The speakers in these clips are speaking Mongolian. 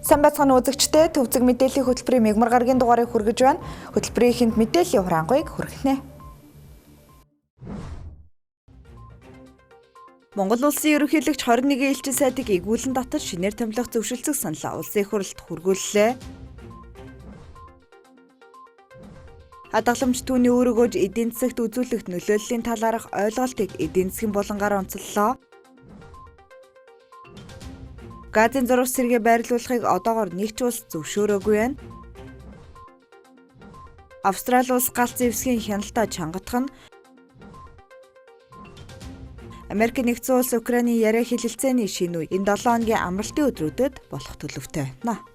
Сайн байцгаана үзэгчдээ, төвцөг мэдээллийн хөтөлбөрийн мегмар гарагийн дугаарыг хүргэж байна. Хөтөлбөрийн эхэнд мэдээллийн хураангуйг хүргэнэ. Монгол улсын ерөнхийлөгч 21 элчин сайдыг игүүлэн татаж шинээр томилох зөвшөлтсөг саналаа улсын их хурлд хүргүүллээ. Хадгаламж түүний өөрөгөөж эдийн засагт үзүүлэх нөлөөллийн талаарх ойлголтыг эдийн засгийн булангаар онцоллоо. Газын зурвас сэргээ байрлуулахыг одоогоор нэг ч улс зөвшөөрөөгүй байна. Австрали улс галт зэвсгийн хяналтаа чангатах нь Америк нэгдсэн улс Украины яриа хэлэлцээний шинэ үе энэ 7 хоногийн амралтын өдрүүдэд болох төлөвтэй байна.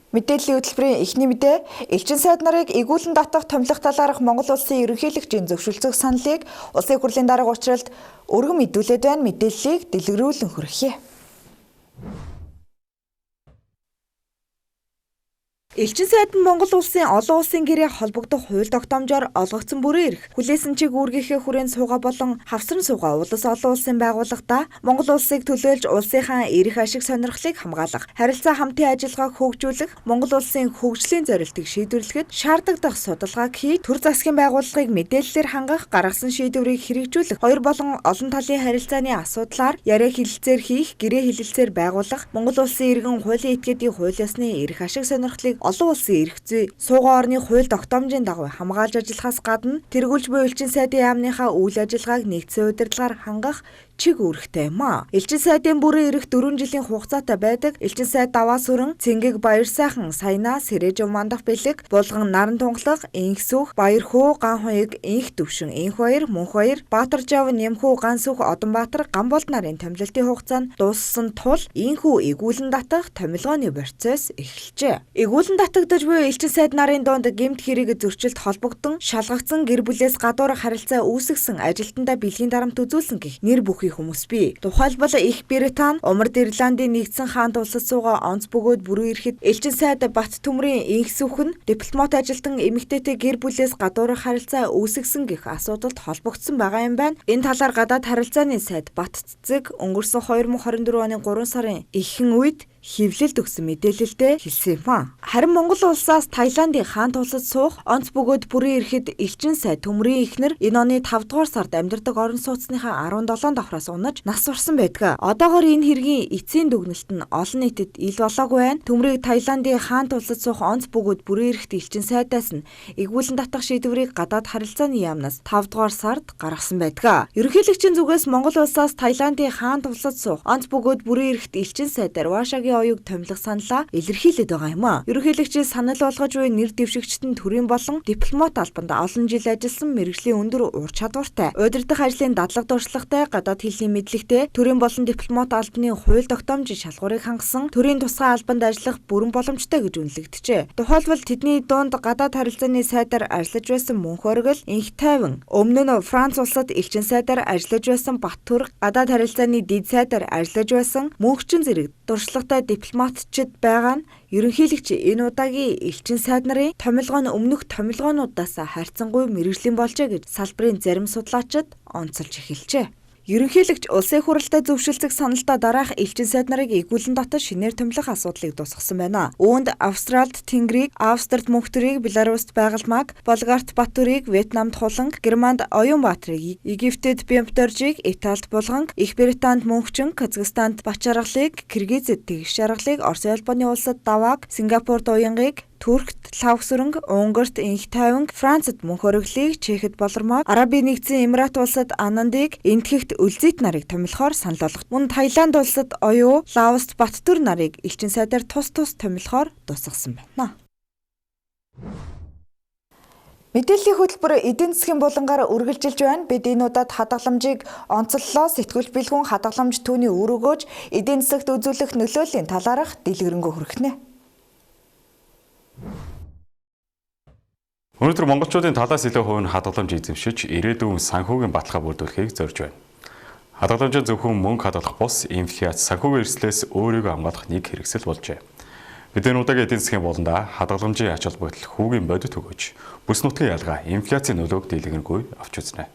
Мэдээллийн хөтөлбөрийн эхний мэдээ элчин сайд нарыг игүүлэн татах томилох талаарх Монгол улсын ерөнхийлөгчийн зөвшөлдсөг саналыг улсын хурлын дарга уулзалт өргөн мэдүүлээд байна. Мэдээллийг дэлгэрүүлэн хүргье. Элчин сайд нь Монгол улсын олон улсын гэрээ холбогдох хууль тогтоомжоор олгогдсон бүрэн эрх, хүлээсэн чиг үүргийнхээ хүрээнд суугаа болон хавсран суугаа улс олон улсын байгууллагада Монгол улсыг төлөөлж улсынхаа эрх ашиг сонирхлыг хамгаалах, харилцаа хамтын ажиллагааг хөгжүүлэх, Монгол улсын хөгжлийн зорилтыг шийдвэрлэхэд шаардлагадах судалгааг хийж, төр засгийн байгууллагыг мэдээллээр хангах, гаргасан шийдвэрийг хэрэгжүүлэх, хоёр болон олон талын харилцааны асуудлаар яриа хэлэлцээр хийх, гэрээ хэлэлцээр байгуулах, Монгол улсын иргэн хуулийн этгээдийн хууль ёсны эрх ашиг сонирхлыг олон улсын эрх зүй, суугаа орны хууль тогтоомжийн дагуу хамгаалж ажиллахаас гадна тэргүүлж буй элчин сайдын яамныхаа үйл ажиллагааг нэгдсэн удирдлагаар хангах чиг үүрэгтэй юм а. Элчин сайдын бүрэн эрх 4 жилийн хугацаатай байдаг. Элчин сайд даваа сүрэн, цэнгэг баяр сайхан, саяна, сэрээжөв мандах бэлэг, булган наран тунгалах, инх сүх, баяр хүү, ган хуйг, инх төвшин, инх баяр, мөнх баяр, баатар жав, нэмхүү, ган сүх, одон баатар, гамболд нарын томилолтын хугацаанд дууссан тул инхүү игүүлэн татах томилгооны процесс эхэлжээ. Игүүлэн татагдаж буй элчин сайд нарын дунд гэмт хэрэг зөрчилд холбогдсон, шалгагдсан гэр бүлээс гадуур харилцаа үүсгэсэн, ажилтнаа бэлгийн дарамт үзүүлсэн гэх нэр бүхий хүмүүс бий. Тухайлбал Их Британи, Умард Ирландын нэгдсэн хаант улсад суугаа онц бөгөөд бүрэн ирэхэд элчин сайд Бат Төмрийн инх сүхэн дипломат ажилтан эмэгтэйтэй гэр бүлээс гадуур харилцаа үүсгэсэн гэх асуудалд холбогдсон байгаа юм байна. Энэ талаар гадаад харилцааны сайд Бат Цэцэг өнгөрсөн 2024 оны 3 сарын ихэнх үед хевлэлд өгсөн мэдээлэлдээ хэлсэн юм. Харин Монгол улсаас Таиландын хаант улсад суух, онц бөгөөд бүрэн ирэхэд элчин сайд Төмрийн эхнэр энэ оны 5 дугаар сард амьдардаг орон сууцныхаа 17 давхраас унаж нас барсан байдаг. Одоогоор энэ хэргийн эцсийн дүгнэлт нь олон нийтэд ил болоогүй байна. Төмрийг Таиландын хаант улсад суух онц бөгөөд бүрэн ирэхэд элчин сайдаас нь игүүлэн татах шийдвэрийг гадаад харилцааны яамнаас 5 дугаар сард гаргасан байдаг. Ерөнхийлөгчийн зүгээс Монгол улсаас Таиландын хаант улсад суух, онц бөгөөд бүрэн ирэхэд элчин сайдаар Вашагийн оюуг томилох саналаа илэрхийлээд байгаа юм а. Ерөнхийлөгчийн санал болгож буй нэр дэвшигчтэн төрийн болон дипломат албанд олон жил ажилласан мэргэжлийн өндөр ур чадвартай, удирдах ажлын дадлаг дурслагтай, гадаад хэлний мэдлэгтэй, төрийн болон дипломат албаны хууль тогтоомжийн шалгуурыг хангасан, төрийн тусгай албанд ажиллах бүрэн боломжтой гэж үнэлэгдэжээ. Тухайлбал тэдний дунд гадаад харилцааны сайдаар ажиллаж байсан Мөнх Оргил, Инх Тайван, өмнө нь Франц улсад элчин сайдаар ажиллаж байсан Бат Түрэг, гадаад харилцааны дэд сайдаар ажиллаж байсан мөнхчин зэрэг дурслагтай дипломатчид байгаа нь ерөнхийлөгч энэ удаагийн элчин сайд нарын томилгоо нь өмнөх томилгоонуудаас харьцангуй мэргэжлийн болжээ гэж салбарын зарим судлаачид онцолж эхэлжээ. Ерөнхийлөгч улсын хурлтай зөвшөлдсөг саналтаа дараах элчин сайд нарыг игүүлэн татаж шинээр томилох асуудлыг дуусгасан байна. Үүнд Австралид Тэнгэрийг, Австрид Мөнх Төрийг, Беларуст Байгалмааг, Болгарт Бат Төрийг, Вьетнамд Хуланг, Германд Оюун Баатрыг, Египтэд Бямпдоржийг, Италид Булганг, Их Британд Мөнхчин, Казахстанд Бачаргалыг, Киргизэд Тэгш Шаргалыг, Орос Албаны улсад Давааг, Сингапурт Уянгийг, Туркт Лавсүрэнг, Унгарт Инх Тайванг, Францад Мөнх Ориглыг, Чехэд Болормог, Арабын нэгдсэн Эмират улсад Анандыг, Энэтхэгт Үлзийт нарыг томилохоор санал болгох. Мөн Таиланд улсад Оюу, Лаост Бат Түр нарыг элчин сайдаар тус томилохоор дуусгасан байна. Мэдээллийн хөтөлбөр эдийн засгийн булангаар үргэлжилж байна. Бид энэ удаад хадгаламжийг онцоллоо. Сэтгүүл бэлгүүн хадгаламж түүний өргөөж эдийн засагт үзүүлэх нөлөөллийн талаарх дэлгэрэнгүй хүргэнэ. Өнөөдөр монголчуудын талаас илүү хувь нь хадгаламж эзэмшиж, ирээдүйн санхүүгийн баталгаа бүрдүүлэхийг зорж байна. Хадгаламж зөвхөн мөнгө хадгалах бус инфляц, санхүүгийн эрсдлээс өөрийгөө хамгаалах нэг хэрэгсэл болжээ. Бид энэ удаагийн эдийн засгийн болондоо хадгаламжийн ач холбогдол хүүгийн бодит өгөөж, бүс нутгийн ялгаа, инфляцийн нөлөөг дэлгэрэнгүй авч үзнэ.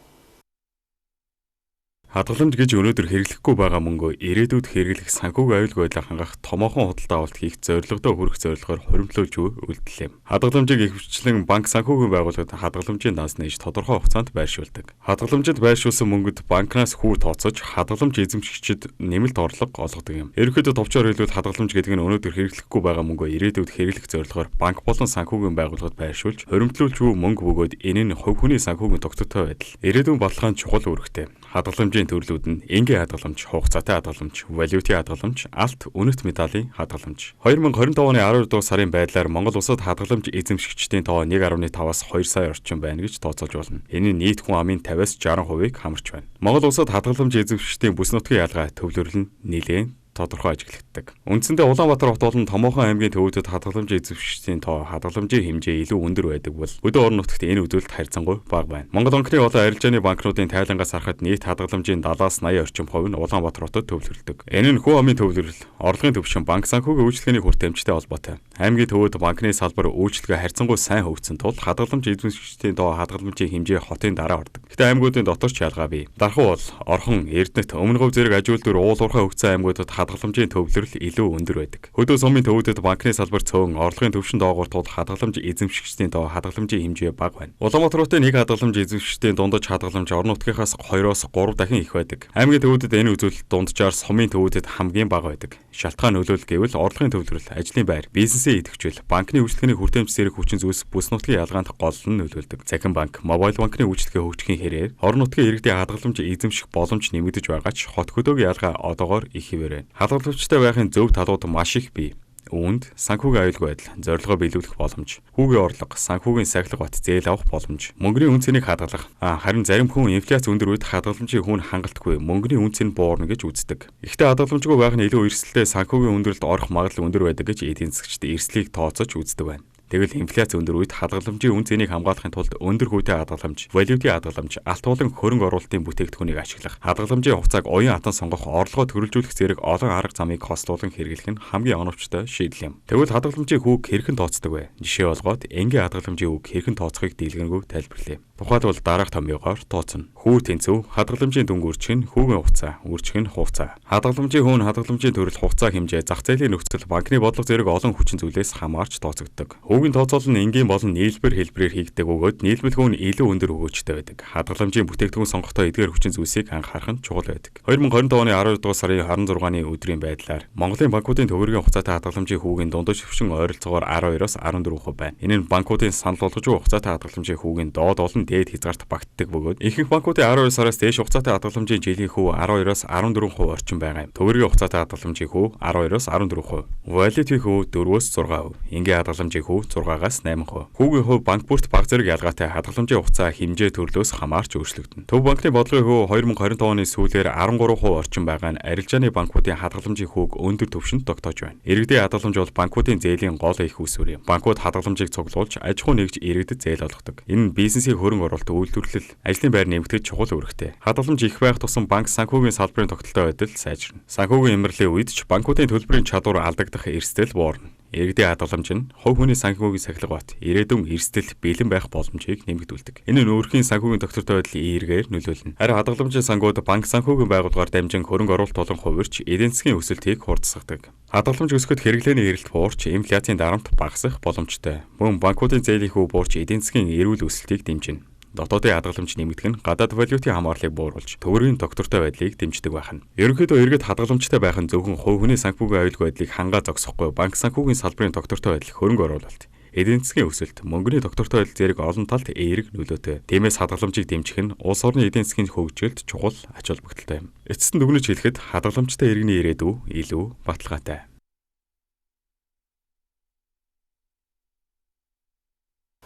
Хадгаламж гэж өнөөдөр хэрэглэхгүй байгаа мөнгөө ирээдүйд хэрэглэх санхүүгийн аюулгүй байдлыг хангах томоохон худалдаа авалт хийх зорилгодоо хүрэх зорилгоор хуримтлуулж үйлдэлээ. Хадгаламжийг ихэвчлэн банк санхүүгийн байгууллагад хадгаламжийн данс нээж тодорхой хугацаанд байршуулдаг. Хадгаламжид байршуулсан мөнгөд банкнаас хүү тооцож хадгаламж эзэмшигчид нэмэлт орлого олгодог юм. Ерөнхийдөө товчоор хэлбэл хадгаламж гэдэг нь өнөөдөр хэрэглэхгүй байгаа мөнгөө ирээдүйд хэрэглэх зорилгоор банк болон санхүүгийн байгууллагад байршуулж хуримтлуулж буй мөнгө бөгөөд энэ нь хувь хүний санхүүгийн тогтвортой байдал. Ирээдүйн баталгаанд чухал үүрэгтэй. Хадгаламжийн төрлүүд нь энгийн хадгаламж, хугацаатай хадгаламж, валютын хадгаламж, алт үнэт медалийн хадгаламж. 2025 оны 12 дугаар сарын байдлаар Монгол улсад хадгаламж эзэмшигчдийн тоо 1.5-аас 2 сая орчим байна гэж тооцоолж байна. Энэ нь нийт хүн амын 50-аас 60% хамарч байна. Монгол улсад хадгаламж эзэмшигчдийн бүс нутгийн ялгаа төвлөрөл нь нэлээд тодорхой ажиглагддаг. Үндсэндээ Улаанбаатар хот болон Томоохон аймгийн төвүүдэд хадгаламж эзэмшигчдийн тоо хадгаламжийн хэмжээ илүү өндөр байдаг бол өдөө орон нутагт энэ үзүүлэлт харьцангуй бага байна. Монгол банкны олон арилжааны банкнуудын тайлангаас харахад нийт хадгаламжийн 70-80 орчим хувь нь Улаанбаатар хотод төвлөрдөг. Энэ нь хүн амын төвлөрөл, орлогын төвшин, банк санхүүгийн үйлчлэгээний хүртээмжтэй холбоотой. Аймгийн төвүүд банкны салбар үйлчлэгээ харьцангуй сайн хөгжсөн тул хадгаламж эзэмшигчдийн тоо хадгаламжийн хэмжээ хотын дараа ордог. Гэтэ аймагуудын дотор ч ялгаа бий. Дархуу бол Орхон, Эрдэнэт, Өмнө Говь зэрэг ажилтнууд уулуурхай хөгжсөн аймагуудад хадгаламжийн төвлөрөл илүү өндөр байдаг. Хөдөө сумын төвүүдэд банкны салбар цөөн, орлогын төвшин доогуур тул хадгаламж эзэмшигчдийн тоо хадгаламжийн хэмжээ бага байна. Улаанбаатар хотын нэг хадгаламж эзэмшигчдийн дундаж хадгаламж орон нутгийнхаас 2-оос 3 дахин их байдаг. Аймгийн төвүүдэд энэ үзүүлэлт дунджаар сумын төвүүдэд хамгийн бага байдаг. Шалтгаан нөлөөлөл гэвэл орлогын төвлөрөл, ажлын байр, бизнесийн идэвхжүүл, банкны үйлчлэгээний хүртээмж зэрэг хүчин зүйлс бүс нутгийн ялгаанд гол нь нөлөөлдөг. Захин банк, мобайл банкны үйлчлэгээ хөгжихийн хэрээр орон нутгийн иргэдийн хадгаламж эзэмших боломж нэмэгдэж байгаа ч хот хөдөөгийн ялгаа одоогоор их хэвээр байна. Хадгаламжтай байхын зөв талууд маш их бий. Үүнд санхүүгийн аюулгүй байдал, зорилгоо биелүүлэх боломж, хүүгийн орлого, санхүүгийн сахилга бат зээл авах боломж, мөнгөний үн цэнийг хадгалах. Харин зарим хүн инфляц өндөр үед хадгаламжийн хүн хангалтгүй мөнгөний үн цэн буурна гэж үздэг. Ихтэй хадгаламжгүй байх нь илүү эрсдэлтэй санхүүгийн өндөрлөлд орох магадлал өндөр байдаг гэж эдийн засагчид эрсдлийг тооцож үздэг байна. Тэгвэл инфляц өндөр үед хадгаламжийн үн цэнийг хамгаалахын тулд өндөр хүүтэй хадгаламж, валютын хадгаламж, алт болон хөрөнгө оруулалтын бүтээгдэхүүнийг ашиглах, хадгаламжийн хугацааг оюун хатан сонгох, орлогоо төрөлжүүлэх зэрэг олон арга замыг хослуулан хэрэглэх нь хамгийн оновчтой шийдэл юм. Тэгвэл хадгаламжийн хүүг хэрхэн тооцдог вэ? Жишээ олгоод энгийн хадгаламжийн хүүг хэрхэн тооцохыг дийлгэнгүү тайлбарлая. Тухайлбал дараах томьёогоор тооцно. Хүү тэнцүү, хадгаламжийн дүнг үржих нь хүүгийн хугацаа, үржих нь хугацаа. Хадгаламжийн хүн хадгаламжийн төрөл хугацаа хэмжээ, зах зээлийн нөхцөл, банкны бодлого зэрэг олон хүчин зүйлээс хамаарч тооцогддог. Хүүгийн тооцоол нь энгийн болон нийлбэр хэлбэрээр хийгдэг бөгөөд нийлбэл хүн илүү өндөр өгөөжтэй байдаг. Хадгаламжийн бүтээгдэхүүн сонгохдоо эдгээр хүчин зүйлсийг анхаарах нь чухал байдаг. 2025 оны 12 дугаар сарын 26-ны өдрийн байдлаар Монголын банкуудын төгрөгийн хугацаатай хадгаламжийн хүүгийн дундаж төвшин ойролцоогоор 12-оос 14% байна. Энэ нь банкуудын санал болгож буй хугацаатай хадгаламжийн хүүгийн доод болон дээд хязгаарт багтдаг бөгөөд ихэнх банкуудын 12 сараас дээш хугацаатай хадгаламжийн жилийн хүү 12-оос 14% орчим байгаа юм. Төгрөгийн хугацаатай хадгаламжийн хүү 12-оос 14%, валютын хүү 4-өөс 6%, энгийн хадгаламжийн хүү 6-аас 8%. Хүүгийн хувь банк бүрт баг зэрэг ялгаатай хадгаламжийн хугацаа хэмжээ төрлөөс хамаарч өөрчлөгдөнө. Төв банкны бодлогын хүү 2025 оны сүүлээр 13% орчим байгаа нь арилжааны банкуудын хадгаламжийн хүүг өндөр түвшинд тогтоож байна. Иргэдийн хадгаламж бол банкуудын зээлийн гол их үүсвэр юм. Банкуд хадгаламжийг цуглуулж аж ахуй нэгж иргэдэд зээл олгодог. Энэ нь бизнесийн хөрөнгө оруулалт, үйлдвэрлэл, ажлын байр нэмэгдэж чухал үүрэгтэй. Хадгаламж их байх тусам банк санхүүгийн салбарын тогтолтой байдал сайжирна. Санхүүгийн эмэрлийн үед ч банкуудын төлбөрийн чадвар алдагдах эрсдэл буурна. Иргэдийн хадгаламж нь хувь хүний санхүүгийн сахилга бат ирээдүйн эрсдэл бэлэн байх боломжийг нэмэгдүүлдэг. Энэ нь өөрхийн санхүүгийн тогтвортой байдлыг эергээр нөлөөлнө. Харин хадгаламжийн сангууд банк санхүүгийн байгууллагаар дамжин хөрөнгө оруулалт болон хувирч эдийн засгийн өсөлтийг хурдсгадаг. Хадгаламж өсгөхөд хэрэглээний эрэлт буурч инфляцийн дарамт багасах боломжтой. Мөн банкуудын зээлийн хүү буурч эдийн засгийн эрүүл өсөлтийг дэмжинэ. Дотоодын хадгаламж нэмэгдэх нь гадаад валютын хамаарлыг бууруулж төгрөгийн тогтвортой байдлыг дэмждэг байна. Ерөнхийдөө иргэд хадгаламжтай байх нь зөвхөн хувь хүний санхүүгийн аюулгүй байдлыг хангаа зогсохгүй банк санхүүгийн салбарын тогтвортой байдал, хөрөнгө оруулалт, эдийн засгийн өсөлт, мөнгөний тогтвортой байдал зэрэг олон талд эерэг нөлөөтэй. Тиймээс хадгаламжийг дэмжих нь улс орны эдийн засгийн хөгжилд чухал ач холбогдолтой юм. Эцэст нь дүгнэж хэлэхэд хадгаламжтай иргэний ирээдүй илүү баталгаатай.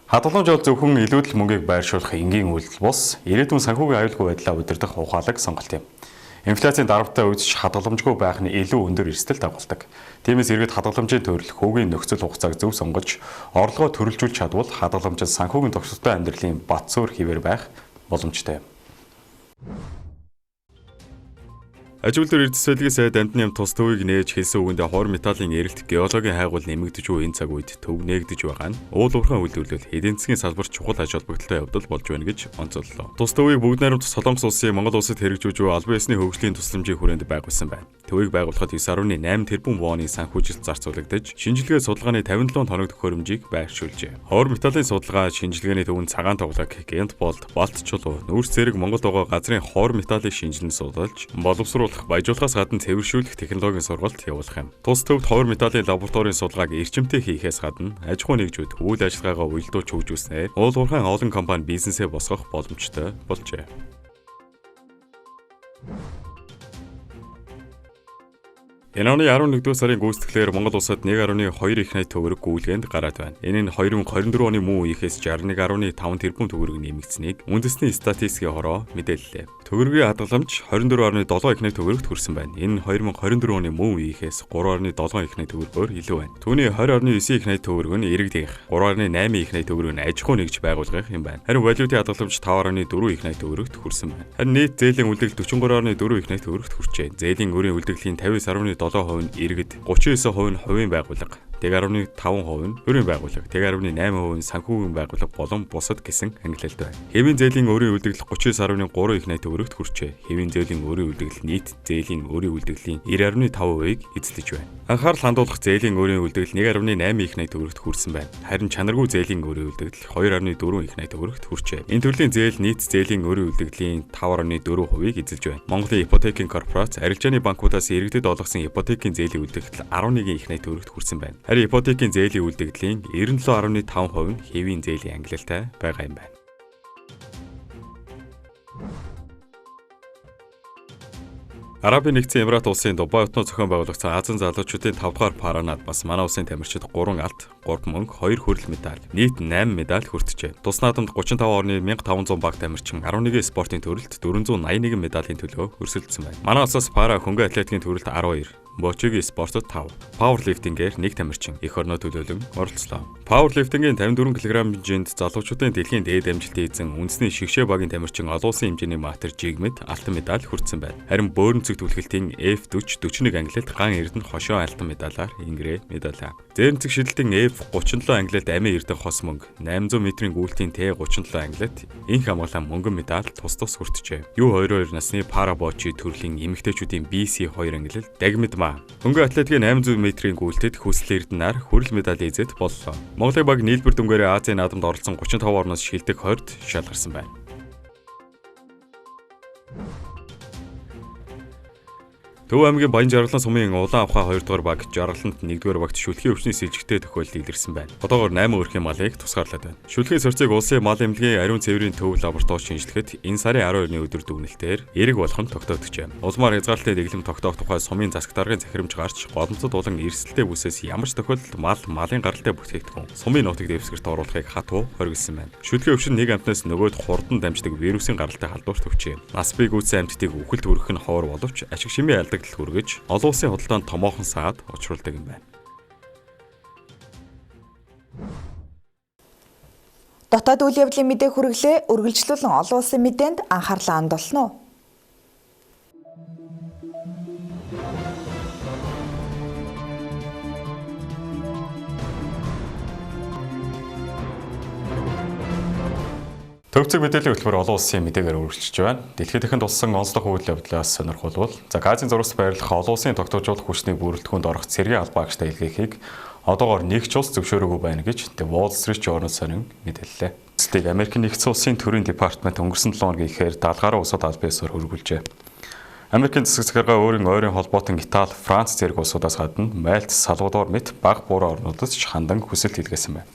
Хадгаламж бол зөвхөн илүүдэл мөнгийг байршуулах энгийн үйлдэл бус ирээдүйн санхүүгийн аюулгүй байдлаа удирдах ухаалаг сонголт юм. Инфляцийн дарамттай үед хадгаламжгүй байх нь илүү өндөр эрсдэл дагуулдаг. Тиймээс иргэд хадгаламжийн төрөл, хүүгийн нөхцөл хугацааг зөв сонгож, орлогоо төрөлжүүлж чадвал хадгаламжид санхүүгийн тогтвортой амьдралын бат зуур хэвээр байх боломжтой юм. Ажилтны эрдэсэлгийн сайд амтны ям тус төвийг нээж хэлсэн үгэндээ хор металлын эрэлт геологийн хайгуул нэмэгдэж буй энэ цаг үед төв нээгдэж байгаа нь уул уурхайн үйлдвэрлэл эдийн засгийн салбарт чухал аж холбогдолтой явдал болж байна гэж онцоллоо. Тус төвийг бүгд найрамд Солонгос улсын Монгол улсад хэрэгжүүлж буй албан ёсны хөгжлийн тусламжийн хүрээнд байгуулсан байна. Төвийг байгуулахад 9.8 тэрбум воны санхүүжилт зарцуулагдаж, шинжилгээ судалгааны 57 хоног төхөөрөмжийг байршуулжээ. Хор металлын судалгаа, шинжилгээний төвөнд цагаан тоглог, Гент болд, Балт чулуу, нүүрс зэрэг Монгол байгаа газрын хор металлыг шинжилэн судалж, боловсруулах, баяжуулахаас гадна цэвэршүүлэх технологийн сургалт явуулах юм. Тус төвд хор металлын лабораторийн судалгааг эрчимтэй хийхээс гадна, аж ахуй нэгжүүд үйл ажиллагаагаа уялдуулж хөгжүүлснээр уул уурхайн олон компани бизнесээ босгох боломжтой болжээ. Энэ оны 11-р сарын гүйцэтгэлээр Монгол улсад 1.2 их найт төгрөг гүйлгээнд гараад байна. Энэ нь 2024 оны мөн үеийнхээс 61.5 тэрбум төгрөг нэмэгдсэнийг үндэсний статистикийн хороо мэдээллээ. Төгрөгийн хадгаламж 24.7 их найт төгрөгт хүрсэн байна. Энэ нь 2022 оны мөн үеийнхээс 3.7 их найт төгрөгөөр илүү байна. Түүний 20.9 их найт төгрөг нь иргэдийнх, 3.8 их найт төгрөг нь аж ахуй нэгж байгуулгах юм байна. Харин валютын хадгаламж 5.4 их найт төгрөгт хүрсэн байна. Харин нийт зээлийн үлдэгдэл 43.4 их найт төгрөгт хүрчээ. Зээлийн өрийн үлдэгдлийн 50.7% нь иргэд, 39% нь хувийн байгууллага, 1.5% нь төрийн байгууллага, 1.8% нь санхүүгийн байгууллага болон бусад гэсэн ангилалд байна. Хэвийн зээлийн өрийн үлдэгдэл 39.3 их найт төгрөгт хүрчээ. Хэвийн зээлийн өрийн үлдэгдэл нийт зээлийн өрийн үлдэгдлийн 90.5%-ийг эзэлж байна. Анхаарал хандуулах зээлийн өрийн үлдэгдэл 1.8 их найт төгрөгт хүрсэн байна. Харин чанаргүй зээлийн өрийн үлдэгдэл 2.4 их найт төгрөгт хүрчээ. Энэ төрлийн зээл нийт зээлийн өрийн үлдэгдлийн 5.4%-ийг эзэлж байна. Монголын ипотекийн корпорац арилжааны банкудаас иргэдэд олгосон ипотекийн зээлийн үлдэгдэл 11 их найт төгрөгт хүрсэн байна. Харин ипотекийн зээлийн үлдэгдлийн 97.5% нь хэвийн зээлийн ангилалтай байгаа юм байна. Арабын нэгдсэн Эмират улсын Дубай утнаа зохион байгуулагчсан Азийн залуучуудын 5 дугаар паранад бас манай улсын тамирчид 3 алт, 3 мөнгө, 2 хүрэл медаль, нийт 8 медаль хүртжээ. Тус наадамд 35 орны 1500 баг тамирчин 11 спортын төрөлд 481 медалийн төлөө өрсөлдсөн байна. Манай улсаас пара хөнгө атлетикийн төрөлд 12, бочигийн спортод 5, пауэрлифтингээр 1 тамирчин эх орноо төлөөлөн оролцлоо. Пауэрлифтингийн 54 кг хэмжээнд залуучуудын дэлхийн дээд амжилтын эзэн үндэсний шигшээ багийн тамирчин олон улсын хэмжээний матер жигмэд алтан медаль хүртсэн байна. Харин бөөрөн цэг түлхэлтийн F40-41 ангилалд Ган Эрдэнэ хошоо алтан медалаар Ингрэ медаль. Зээрэн цэг шидэлтийн F37 ангилалд Амин Эрдэнэ хос мөнгө, 800 метрийн гүйлтийн T37 ангилалд инх хамгаалан мөнгөн медаль тус хүртжээ. U22 насны пара бочи төрлийн эмэгтэйчүүдийн BC2 ангилалд Дагмид хөнгө атлетикийн 800 метрийн гүйлтэд Хүсэл Эрдэнаар хүрэл медаль эзэд боллоо. Монголын баг нийлбэр дүнгээрээ Азийн наадамд оролцсон 35 орноос шилдэг 20-д шалгарсан байна. Төв аймгийн Баян Жаргалан сумын Улаан Авхаа 2 дугаар баг, Жаргаланд 1 дугаар багт шүлхийн өвчний сэлжигтэй тохиолдол илэрсэн байна. Одоогоор 8 өрхийн малыг тусгаарлаад байна. Шүлхийн сорцыг улсын мал эмнэлгийн ариун цэврийн төв лаборатори шинжилгэхэд энэ сарын 12-ны өдөр дүгнэлтээр эерэг болох нь тогтоогдчихэ. Улмаар хязгаарлалтын дэглэм тогтоох тухай сумын засаг даргын захирамж гарч, голомцод болон эрсдэлтэй бүсээс ямар ч тохиолдолд малын гаралтай бүтээгдэхүүн сумын нутаг дэвсгэрт оруулахыг хатуу хориглосон байна. Шүлхийн өвчин нэг амтнаас нөгөөд хурдан дамждаг вирусын гаралтай халдварт өвчээ. Нас бий гүйцэн амьтдыг үхэлд хүргэх нь ховор боловч ашиг шимийн алдагдал хүргэж олон улсын худалдаанд томоохон саад учруулдаг юм байна. Дотоод үйл явдлын мэдээ хүргэлээ үргэлжлүүлэн олон улсын мэдээнд анхаарлаа хандуулна уу? Төвцөг мэдээллийн хөтөлбөр олон улсын мэдээгээр үргэлжлэж байна. Дэлхийд дахинд болсон онцлог үйл явдлаас сонирхолвол Газийн зурагт байрлах олон улсын тогтоожуулах хүчний бүрэлдэхүүнд орох цэргийн албаа агштай илгээхийг одоогоор нэг ч улс зөвшөөрөөгүй байна гэж The Wall Street Journal сонин мэдээллээ. Цэцлийг Америкийн нэгдсэн улсын төрийн департамент өнгөрсөн 7 хоногийн ихээр 70 гаруй улсад албан ёсоор хөрвүүлжээ. Америкийн засаг захиргаа өөрийн ойрын холбоотон Итали, Франц зэрэг улсуудаас гадна Мальт, Салвадор мэт бага буурай орнуудад ч хандан хүсэлт илгээсэн байна.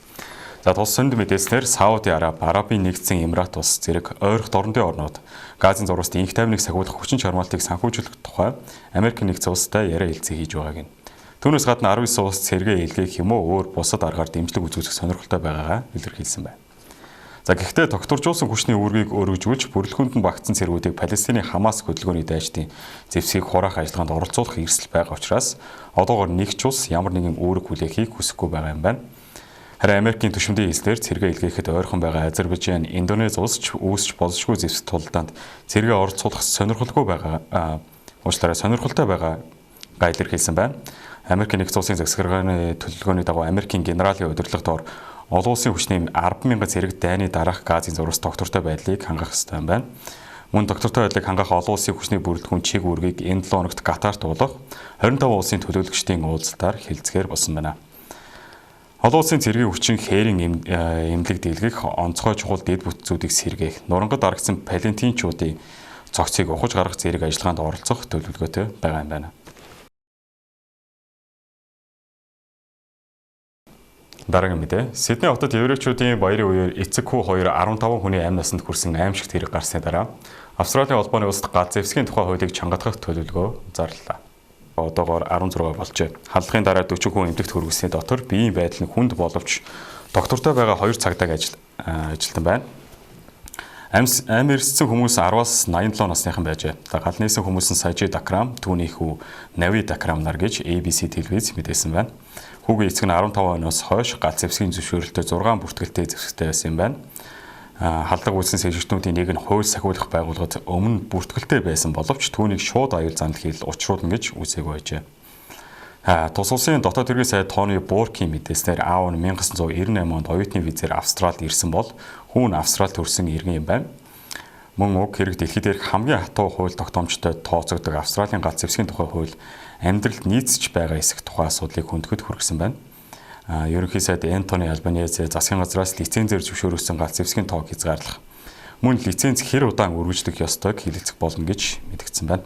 За тус сонд мэдээснээр Сауди Араб, Арабын нэгдсэн Эмират улс зэрэг ойрхон орнодын орнууд Газийн зурагт инх тайвныг сахиулах хүчин чармаалтыг санхүүжүүлэх тухай Америкийн нэгдсэн улстай яриа хэлцээ хийж байгааг нь. Түүнээс гадна 19 улс цэргээ илгээх юм уу өөр бусад аргаар дэмжлэг үзүүлэх сонирхолтой байгаагаа илэрхийлсэн байна. За гэхдээ тогтворжуулсан хүчний үүргийг өргөжүүлж бүрэлдэхүүнд нь багтсан цэргүүдийг Палестины Хамас хөдөлгөөний дайчдын зэвсгийг хураах ажиллагаанд оролцуулах эрсдэл байгаа учраас одоогоор нэг ч улс ямар нэгэн үүрэг хүлээхийг хүсэхгүй байгаа юм байна. Харин Америкийн түшмдийн хэлснээр цэргээ илгээхэд ойрхон байгаа Азербайджан, Индонез улс ч үүсч болзошгүй зэвсэг тулдаанд цэргээ оролцуулах сонирхолгүй байгаа. уучлаарай сонирхолтой байгаагаа илэрхийлсэн байна. Америкийн нэгдсэн улсын засаглалын төлөвлөгөөний дагуу Америкийн генералын удирдлагад ор олон улсын хүчний 10,000 зэрэг дайны дараах газын зурвас доктортой байдлыг хангах ёстой юм байна. Мөн доктортой байдлыг хангах олон улсын хүчний бүрэлдэхүүн чиг үүргийг энэ 7 хоногт Катарт уулгах 25 улсын төлөөлөгчдийн уулзалтаар хэлцгээр болсон байна. Олон улсын цэргийн хүчин хээрийн эмнэлэг дийлгэх, онцгой чухал дэд бүтцүүдийг сэргээх, нурангад аргасан палестинчуудын цогцыг ухаж гаргах зэрэг ажиллагаанд оролцох төлөвлөгөөтэй байгаа юм байна. Дараагийн мэдээ. Сидней хотод еврейчүүдийн баярын үеэр эцэг хүү 15 хүний амь насанд хүрсэн аимшигт хэрэг гарсны дараа Австралийн холбооны улсад газ зэвсгийн тухай хуулийг чангатгах төлөвлөгөө зарлалаа. Одоогоор 16 болжээ. Халдлагын дараа 40 хүн эмнэлэгт хүргэсний дотор биеийн байдал нь хүнд боловч доктортой байгаа 2 цагдааг ажилтан байна. Амь эрсцэн хүмүүс 10-аас 87 насныхан байжээ. Гал нээсэн хүмүүс нь Сажи Дакрам, түүний хүү Нави Дакрам нар гэж ABC телевиз мэдээсэн байна. Хүүгийн эцэг нь 15 оноос хойш газ зэвсгийн зөвшөөрөлтөй 6 бүртгэлтэй зэвсэгтэй байсан юм байна. Халдлага үүссэн сэжигтнүүдийн нэг нь хууль сахиулах байгууллагад өмнө бүртгэлтэй байсан боловч түүнийг шууд аюул занал хийл учруулна гэж үсээг байжээ. Тус улсын дотоод хэргийн сайд Тони Буркийн мэдээснээр аав нь 1998 онд оюутны визээр Австралид ирсэн бол хүн Австралид төрсэн иргэн юм байна. Мөн уг хэрэг дэлхийд дээрх хамгийн хатуу хууль тогтоомжтой тооцогддог Австралийн гац зэвсгийн тухай хууль амьдралд нийцэж байгаа эсэх тухай асуудлыг хөндөхөд хүргэсэн байна. Ерөнхий сайд Энтони Албанезе засгийн газраас лицензээр зөвшөөрүүлсэн гац зэвсгийн тоог хязгаарлах. Мөн лиценз хэр удаан үргэлжлэх ёстойг хэлэлцэх болно гэж мэдгдсэн байна.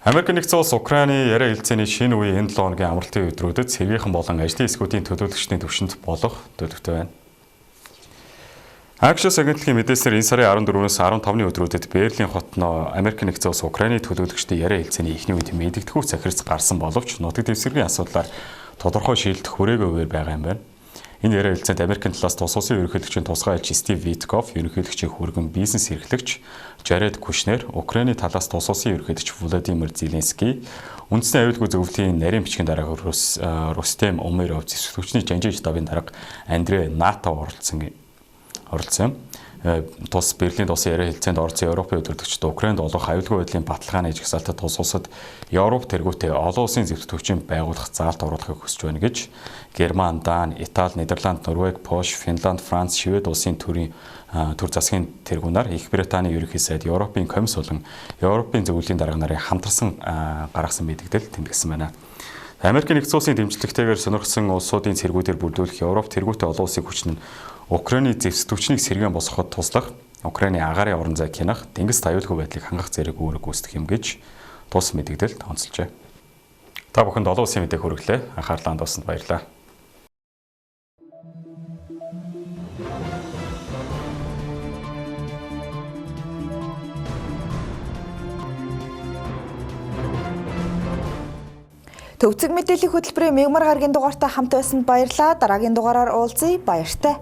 Америк нэгдсэн улс Украины яриа хэлцээний шинэ үеийн энэ 7 хоногийн амралтын өдрүүдэд сэргийхэн болон ажлын эсгүүдийн төлөөлөгчдийн төвшөнд болох төлөвтэй байна. Axios агентлагийн мэдээсээр энэ сарын 14-өөс 15-ны өдрүүдэд Берлин хотно Америк нэгдсэн улс Украины төлөөлөгчдийн яриа хэлцээний эхний үед мэдэгдэхүйц захирц гарсан боловч нутаг дэвсгэрийн асуудлаар тодорхой шийдэлт хүрээгүй байгаа юм байна. Энэ яриа хэлцээнд Америкийн талаас тус улсын ерөнхийлөгчийн тусгай айлч Стив Витков, ерөнхийлөгчийн хүргэн бизнес эрхлэгч Жаред Кушнер, Украины талаас тус улсын ерөнхийлөгч Владимир Зеленский, үндэсний аюулгүй зөвлөлийн нарийн бичгийн дарга Рустем Умеров, зэвсгэгчний жанжин штабын дарга Андрей Натов оролцсон. Тус Берлинд улсын яриа хэлцээнд оролцсон Европын удирдагчид Украинд олох аюулгүй байдлын баталгааны жагсаалтад тус улсад Европ тэргүүтээ олон улсын зэвсгэгчийн байгуулах заалт оруулахыг хүсэж байна гэж Герман, Дани, Итали, Нидерланд, Норвеги, Польш, Финланд, Франц, Швед улсын төр засгийн тэргүүнаар Их Британий ерөнхий сайд, Европын комисс болон Европын зөвлөлийн дарга нарын хамтарсан гаргасан мэдээлэл тэмдэглэсэн байна. Америкийн нэгдсэн улсын дэмжлэгтэйгээр сонирхсан улсуудын цэргүүдээр бүрдүүлэх Европ тэргүүтээ олон улсын хүч нь Украины зэвсгэгчнийг сэргээн босгоход туслах, Украины агаарын орон зай хянах, тэнгис аюулгүй байдлыг хангах зэрэг үүрэг гүйцэтгэх юм гэж тус мэдээлэлд онцолжээ. Та бүхэнд олон улсын мэдээг хүргэлээ. Анхаарлаа хандуулсанд баярлалаа. Төвцөг мэдээллийн хөтөлбөрийн мегмар гарагийн дугаартай хамт байсанд баярлалаа. Дараагийн дугаараар уулзъя. Баяртай.